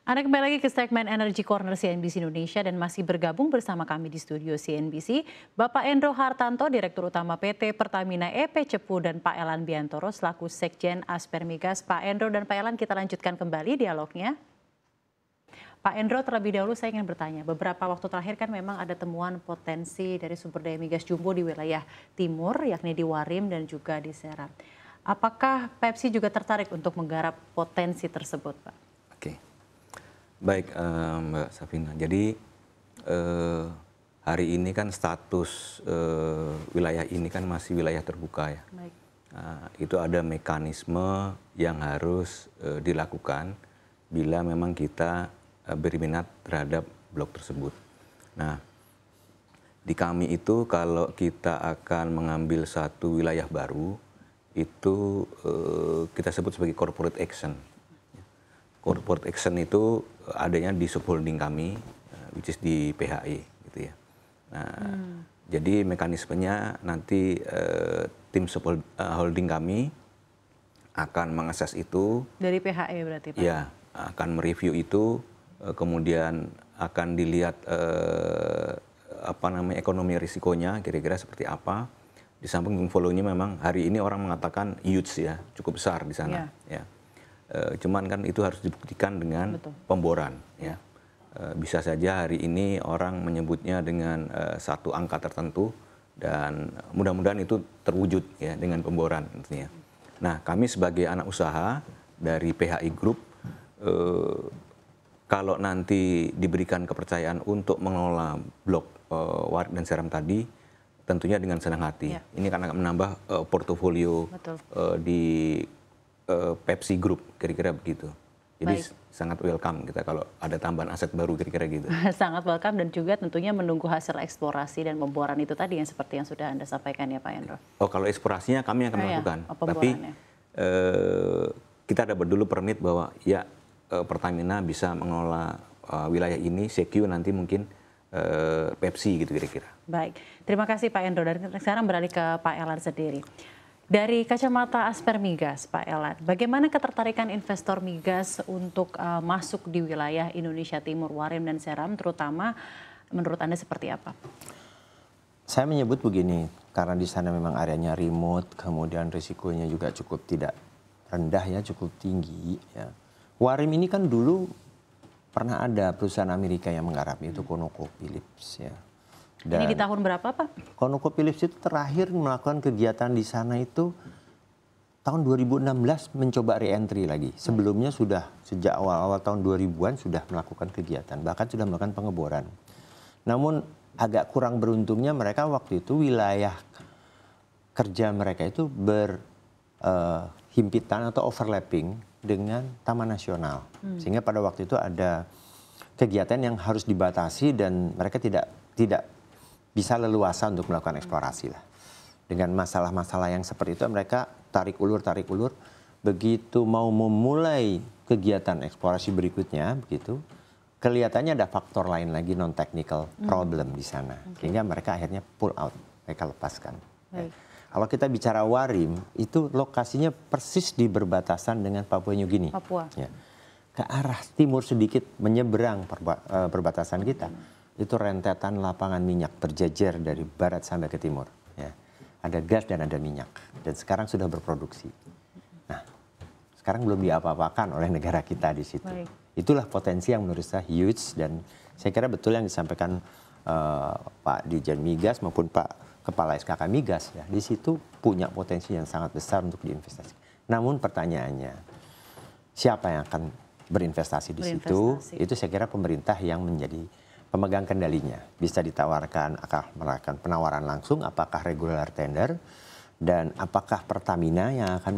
Anda kembali lagi ke segmen Energy Corner CNBC Indonesia dan masih bergabung bersama kami di studio CNBC, Bapak Endro Hartanto, Direktur Utama PT Pertamina EP Cepu, dan Pak Elan Biantoro selaku Sekjen Aspermigas. Pak Endro dan Pak Elan, kita lanjutkan kembali dialognya. Pak Endro, terlebih dahulu saya ingin bertanya, beberapa waktu terakhir kan memang ada temuan potensi dari sumber daya migas jumbo di wilayah timur, yakni di Warim dan juga di Seram. Apakah Pepsi juga tertarik untuk menggarap potensi tersebut, Pak? Oke. Baik, Mbak Safina. Jadi hari ini kan status wilayah ini kan masih wilayah terbuka ya. Baik. Itu ada mekanisme yang harus dilakukan bila memang kita berminat terhadap blok tersebut. Nah, di kami itu kalau kita akan mengambil satu wilayah baru, itu kita sebut sebagai corporate action. Corporate action itu adanya di subholding kami, which is di PHI, gitu ya. Nah, jadi mekanismenya nanti tim subholding kami akan mengakses itu. Dari PHI berarti, Pak? Ya, akan mereview itu, kemudian akan dilihat ekonomi risikonya kira-kira seperti apa. Di samping follow-nya memang hari ini orang mengatakan huge ya, cukup besar di sana. Ya. Cuman kan itu harus dibuktikan dengan pemboran. Ya. Bisa saja hari ini orang menyebutnya dengan satu angka tertentu dan mudah-mudahan itu terwujud ya dengan pemboran tentunya. Nah, kami sebagai anak usaha dari PHI Group, kalau nanti diberikan kepercayaan untuk mengelola blok Warim dan Seram tadi, tentunya dengan senang hati. Ya. Ini kan akan menambah portofolio di Pepsi Group, kira-kira begitu. Jadi sangat welcome kita kalau ada tambahan aset baru, kira-kira gitu. Sangat welcome dan juga tentunya menunggu hasil eksplorasi dan pemboran itu tadi yang seperti yang sudah Anda sampaikan ya Pak Endro. Oh, kalau eksplorasinya kami akan melakukan. Tapi kita dapat dulu permit bahwa ya Pertamina bisa mengelola wilayah ini, CQ nanti mungkin Pepsi gitu kira-kira. Baik, terima kasih Pak Endro. Dan sekarang beralih ke Pak Elan sendiri. Dari kacamata Aspermigas, Pak Elan, bagaimana ketertarikan investor migas untuk masuk di wilayah Indonesia Timur, Warim dan Seram, terutama menurut Anda seperti apa? Saya menyebut begini, karena di sana memang areanya remote, kemudian risikonya juga cukup tidak rendah ya, cukup tinggi. Ya. Warim ini kan dulu pernah ada perusahaan Amerika yang menggarap, itu ConocoPhillips ya. Dan ini di tahun berapa, Pak? ConocoPhillips itu terakhir melakukan kegiatan di sana itu tahun 2016 mencoba re-entry lagi. Sebelumnya sudah sejak awal-awal tahun 2000-an sudah melakukan kegiatan, bahkan sudah melakukan pengeboran. Namun agak kurang beruntungnya mereka waktu itu wilayah kerja mereka itu berhimpitan atau overlapping dengan Taman Nasional. Sehingga pada waktu itu ada kegiatan yang harus dibatasi dan mereka tidak bisa leluasa untuk melakukan eksplorasi lah. Dengan masalah-masalah yang seperti itu mereka tarik ulur. Begitu mau memulai kegiatan eksplorasi berikutnya, begitu kelihatannya ada faktor lain lagi non technical problem di sana, sehingga mereka akhirnya pull out, mereka lepaskan. Kalau kita bicara Warim, itu lokasinya persis di berbatasan dengan Papua New Guinea. Ya. Ke arah timur sedikit menyeberang perbatasan kita. Itu rentetan lapangan minyak berjejer dari barat sampai ke timur. Ya. Ada gas dan ada minyak. Dan sekarang sudah berproduksi. Nah, sekarang belum diapa-apakan oleh negara kita di situ. Itulah potensi yang menurut saya huge. Dan saya kira betul yang disampaikan Pak Dirjen Migas maupun Pak Kepala SKK Migas. Ya, di situ punya potensi yang sangat besar untuk diinvestasi. Namun pertanyaannya, siapa yang akan berinvestasi di situ? Itu saya kira pemerintah yang menjadi pemegang kendalinya. Bisa ditawarkan, akan melakukan penawaran langsung, apakah regular tender, dan apakah Pertamina yang akan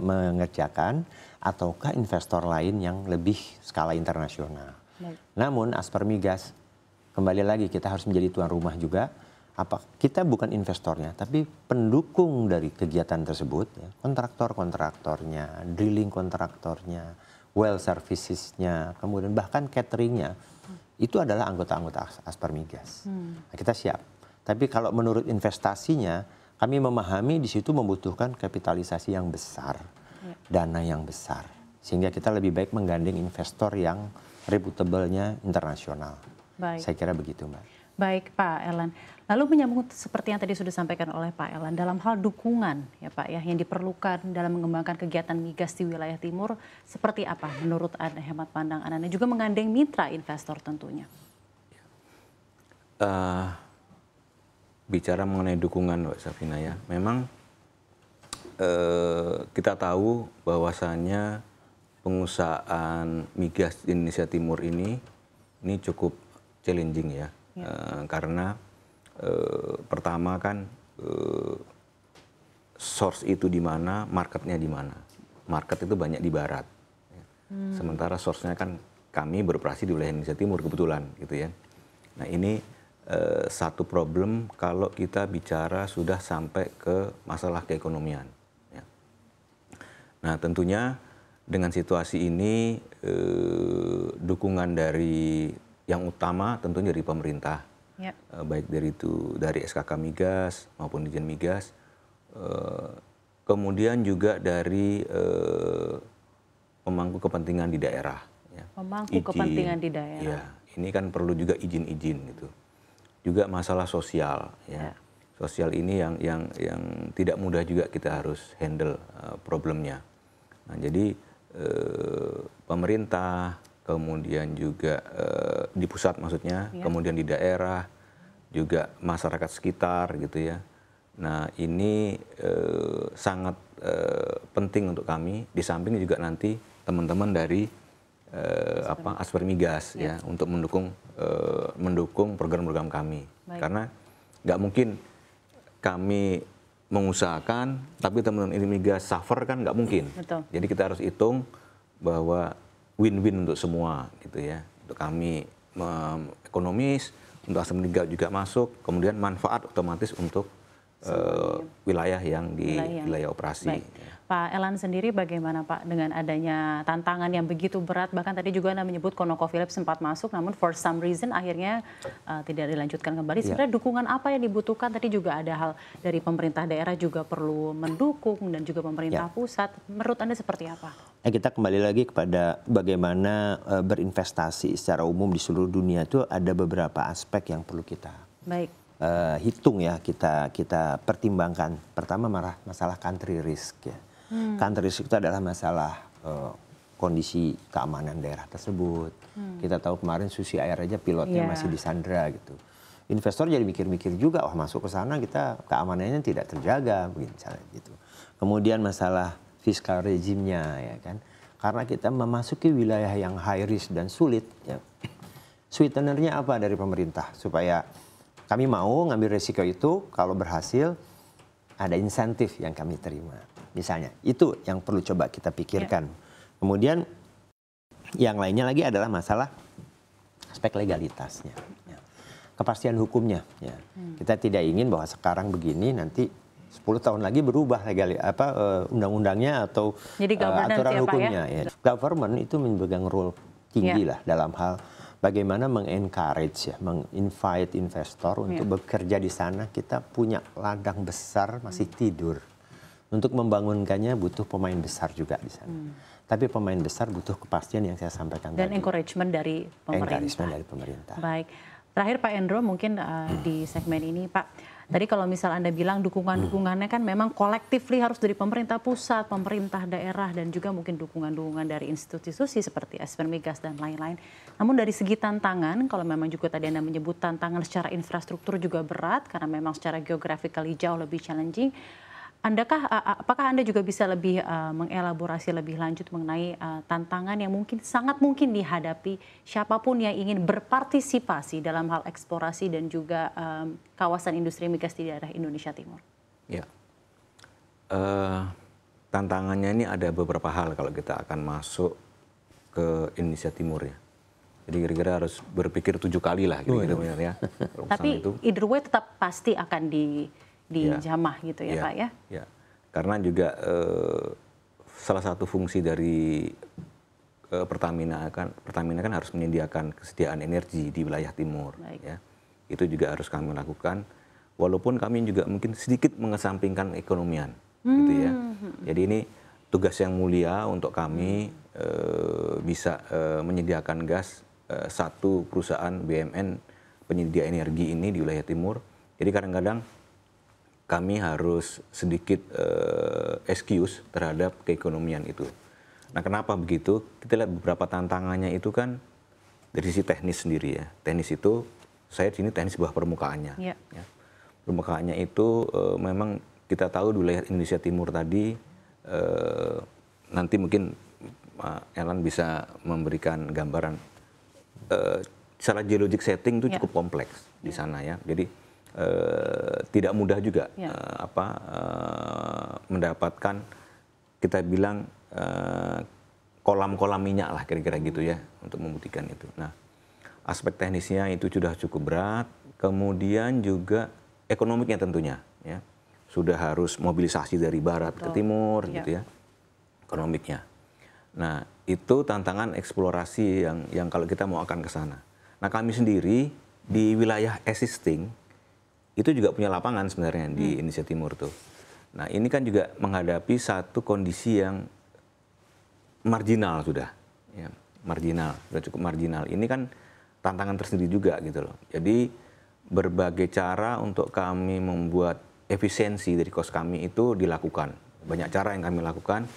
mengerjakan, ataukah investor lain yang lebih skala internasional. Namun Aspermigas, kembali lagi kita harus menjadi tuan rumah juga. Kita bukan investornya, tapi pendukung dari kegiatan tersebut, ya, kontraktornya, drilling kontraktornya, well servicesnya, kemudian bahkan cateringnya. Itu adalah anggota-anggota Aspermigas. Nah, kita siap. Tapi kalau menurut investasinya, kami memahami di situ membutuhkan kapitalisasi yang besar, dana yang besar. Sehingga kita lebih baik menggandeng investor yang reputable-nya internasional. Baik. Saya kira begitu, Mbak. Baik, Pak Elan. Lalu menyambung seperti yang tadi sudah disampaikan oleh Pak Elan, dalam hal dukungan ya Pak ya yang diperlukan dalam mengembangkan kegiatan migas di wilayah timur, seperti apa menurut Anda, hemat pandang Anda, dan juga menggandeng mitra investor tentunya? Bicara mengenai dukungan, Mbak Safina ya, memang kita tahu bahwasannya pengusahaan migas di Indonesia Timur ini cukup challenging ya. Karena pertama kan source itu di mana, marketnya di mana. Market itu banyak di barat. Sementara source-nya kan kami beroperasi di wilayah Indonesia Timur kebetulan gitu ya. Nah ini satu problem kalau kita bicara sudah sampai ke masalah keekonomian. Ya. Nah tentunya dengan situasi ini dukungan dari yang utama tentunya dari pemerintah, ya. Baik dari SKK Migas maupun Ditjen Migas, kemudian juga dari pemangku kepentingan di daerah. Ya. Pemangku kepentingan di daerah. Ya, ini kan perlu juga izin-izin gitu. Juga masalah sosial, ya. Sosial ini yang tidak mudah juga kita harus handle problemnya. Nah, jadi pemerintah, kemudian juga di pusat maksudnya, kemudian di daerah, juga masyarakat sekitar gitu ya. Nah ini sangat penting untuk kami, di samping juga nanti teman-teman dari Asper Migas ya untuk mendukung program-program kami. Baik. Karena nggak mungkin kami mengusahakan, tapi teman-teman ini migas suffer kan nggak mungkin. Betul. Jadi kita harus hitung bahwa win-win untuk semua gitu ya. Untuk kami ekonomis, untuk Asper Migas juga masuk, kemudian manfaat otomatis untuk wilayah yang di wilayah operasi. Baik. Pak Elan sendiri bagaimana Pak dengan adanya tantangan yang begitu berat, bahkan tadi juga Anda menyebut ConocoPhillips sempat masuk namun for some reason akhirnya tidak dilanjutkan kembali. Sebenarnya dukungan apa yang dibutuhkan? Tadi juga ada hal dari pemerintah daerah juga perlu mendukung dan juga pemerintah pusat. Menurut Anda seperti apa? Kita kembali lagi kepada bagaimana berinvestasi secara umum di seluruh dunia itu ada beberapa aspek yang perlu kita hitung ya, kita pertimbangkan. Pertama masalah country risk ya. Country risk itu adalah masalah kondisi keamanan daerah tersebut. Kita tahu kemarin Susi Air aja pilotnya masih disandra gitu. Investor jadi mikir-mikir juga, wah masuk ke sana kita keamanannya tidak terjaga, misalnya gitu. Kemudian masalah fiskal rezimnya ya kan. Karena kita memasuki wilayah yang high risk dan sulit ya. Sweetenernya apa dari pemerintah supaya kami mau ngambil resiko itu, kalau berhasil ada insentif yang kami terima. Misalnya, itu yang perlu coba kita pikirkan. Kemudian yang lainnya lagi adalah masalah aspek legalitasnya. Kepastian hukumnya. Ya. Kita tidak ingin bahwa sekarang begini, nanti 10 tahun lagi berubah undang-undangnya atau aturan hukumnya. Ya. Government itu memegang role tinggi lah dalam hal bagaimana mengencourage ya, menginvite investor untuk bekerja di sana. Kita punya ladang besar masih tidur. Untuk membangunkannya butuh pemain besar juga di sana. Tapi pemain besar butuh kepastian yang saya sampaikan dan tadi. Encouragement dari pemerintah. Encouragement dari pemerintah. Baik. Terakhir Pak Endro mungkin di segmen ini Pak. Tadi kalau misal Anda bilang dukungannya kan memang collectively harus dari pemerintah pusat, pemerintah daerah, dan juga mungkin dukungan dari institusi seperti Asper Migas dan lain-lain. Namun dari segi tantangan, kalau memang juga tadi Anda menyebut tantangan secara infrastruktur juga berat, karena memang secara geographically jauh lebih challenging. Apakah Anda juga bisa lebih mengelaborasi lebih lanjut mengenai tantangan yang sangat mungkin dihadapi siapapun yang ingin berpartisipasi dalam hal eksplorasi dan juga kawasan industri migas di daerah Indonesia Timur? Ya, tantangannya ini ada beberapa hal kalau kita akan masuk ke Indonesia Timur ya. Jadi kira-kira harus berpikir 7 kali lah kira-kira ya. Tapi either way tetap pasti akan dijamah gitu ya Pak ya? Ya, karena juga salah satu fungsi dari Pertamina kan harus menyediakan kesediaan energi di wilayah timur. Ya. Itu juga harus kami lakukan, walaupun kami juga mungkin sedikit mengesampingkan ekonomian. Gitu ya. Jadi ini tugas yang mulia untuk kami bisa menyediakan gas satu perusahaan BUMN penyedia energi ini di wilayah timur. Jadi kadang-kadang kami harus sedikit excuse terhadap keekonomian itu. Nah, kenapa begitu? Kita lihat beberapa tantangannya itu kan dari sisi teknis sendiri ya. Teknis itu, saya di sini teknis bawah permukaannya. Ya. Ya. Permukaannya itu memang kita tahu di wilayah Indonesia Timur tadi, nanti mungkin Pak Elan bisa memberikan gambaran. Secara geologic setting itu cukup kompleks di sana ya. Jadi tidak mudah juga mendapatkan, kita bilang, kolam-kolam minyak lah kira-kira gitu ya untuk membuktikan itu. Nah, aspek teknisnya itu sudah cukup berat, kemudian juga ekonomiknya tentunya ya. Sudah harus mobilisasi dari barat ke timur gitu ya. Ekonomiknya. Nah, itu tantangan eksplorasi yang kalau kita mau akan ke sana. Nah, kami sendiri di wilayah existing itu juga punya lapangan sebenarnya di Indonesia Timur tuh. Nah, ini kan juga menghadapi satu kondisi yang marginal sudah, ya, marginal, sudah cukup marginal. Ini kan tantangan tersendiri juga gitu loh. Jadi berbagai cara untuk kami membuat efisiensi dari kos kami itu dilakukan. Banyak cara yang kami lakukan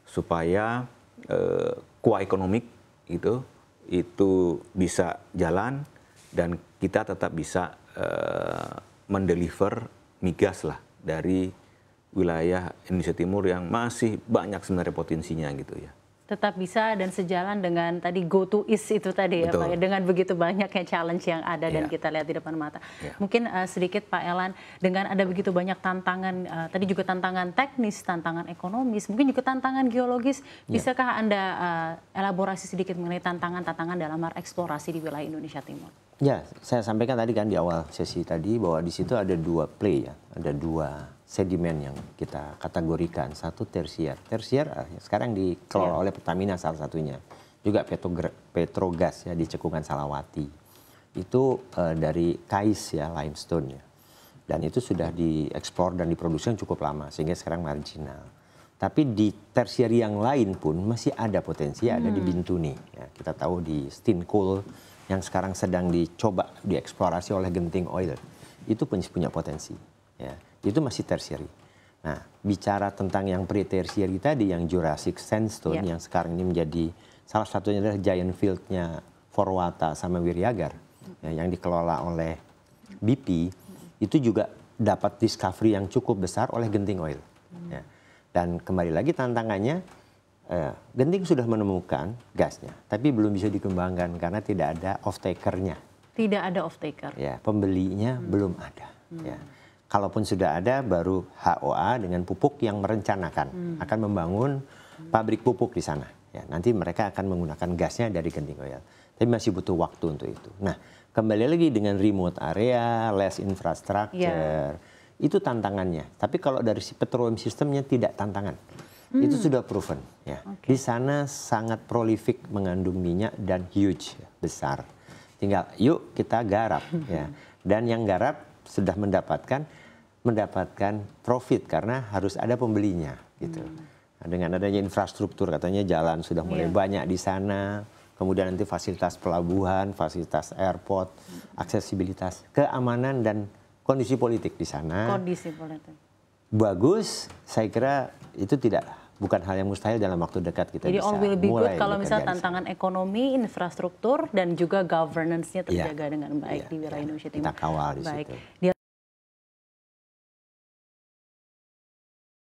supaya kuah ekonomik itu bisa jalan dan kita tetap bisa mendeliver migas lah dari wilayah Indonesia Timur yang masih banyak sebenarnya potensinya gitu ya. Tetap bisa dan sejalan dengan tadi go to east itu tadi. Betul. Ya Pak ya, dengan begitu banyaknya challenge yang ada dan kita lihat di depan mata. Mungkin sedikit Pak Elan, dengan ada begitu banyak tantangan, tadi juga tantangan teknis, tantangan ekonomis, mungkin juga tantangan geologis, bisakah Anda elaborasi sedikit mengenai tantangan-tantangan dalam eksplorasi di wilayah Indonesia Timur? Ya, saya sampaikan tadi kan di awal sesi tadi bahwa di situ ada dua play ya, ada dua sedimen yang kita kategorikan. Satu tersier. Tersier sekarang dikelola oleh Pertamina salah satunya. Juga Petrogas ya di Cekungan Salawati. Itu dari kais ya, limestone ya. Dan itu sudah dieksplor dan diproduksi cukup lama sehingga sekarang marginal. Tapi di tersier yang lain pun masih ada potensi, ada di Bintuni. Ya, kita tahu di Steenkool yang sekarang sedang dicoba dieksplorasi oleh Genting Oil. Itu punya potensi. Ya. Itu masih tertiary. Nah, bicara tentang yang pre-tertiary tadi, yang Jurassic Sandstone, yang sekarang ini menjadi salah satunya adalah giant field-nya Forwata sama Wiryagar, yang dikelola oleh BP, itu juga dapat discovery yang cukup besar oleh Genting Oil. Ya. Dan kembali lagi tantangannya, Genting sudah menemukan gasnya, tapi belum bisa dikembangkan karena tidak ada off-taker-nya. Tidak ada off-taker? Ya, pembelinya belum ada. Ya. Kalaupun sudah ada, baru HOA dengan pupuk yang merencanakan akan membangun pabrik pupuk di sana. Ya, nanti mereka akan menggunakan gasnya dari Genting Oil. Tapi masih butuh waktu untuk itu. Nah, kembali lagi dengan remote area, less infrastructure, itu tantangannya. Tapi kalau dari si petroleum sistemnya tidak tantangan. Itu sudah proven. Ya. Di sana sangat prolific mengandung minyak dan huge, besar. Tinggal yuk kita garap. Ya. Dan yang garap sudah mendapatkan profit karena harus ada pembelinya gitu. Nah, dengan adanya infrastruktur katanya jalan sudah mulai banyak di sana, kemudian nanti fasilitas pelabuhan, fasilitas airport, aksesibilitas, keamanan dan kondisi politik di sana. Kondisi politik. Bagus, saya kira itu bukan hal yang mustahil dalam waktu dekat kita jadi bisa all will be good kalau misalnya di tantangan ekonomi, infrastruktur dan juga governance-nya terjaga dengan baik di wilayah Indonesia Timur. Kita kawal di situ.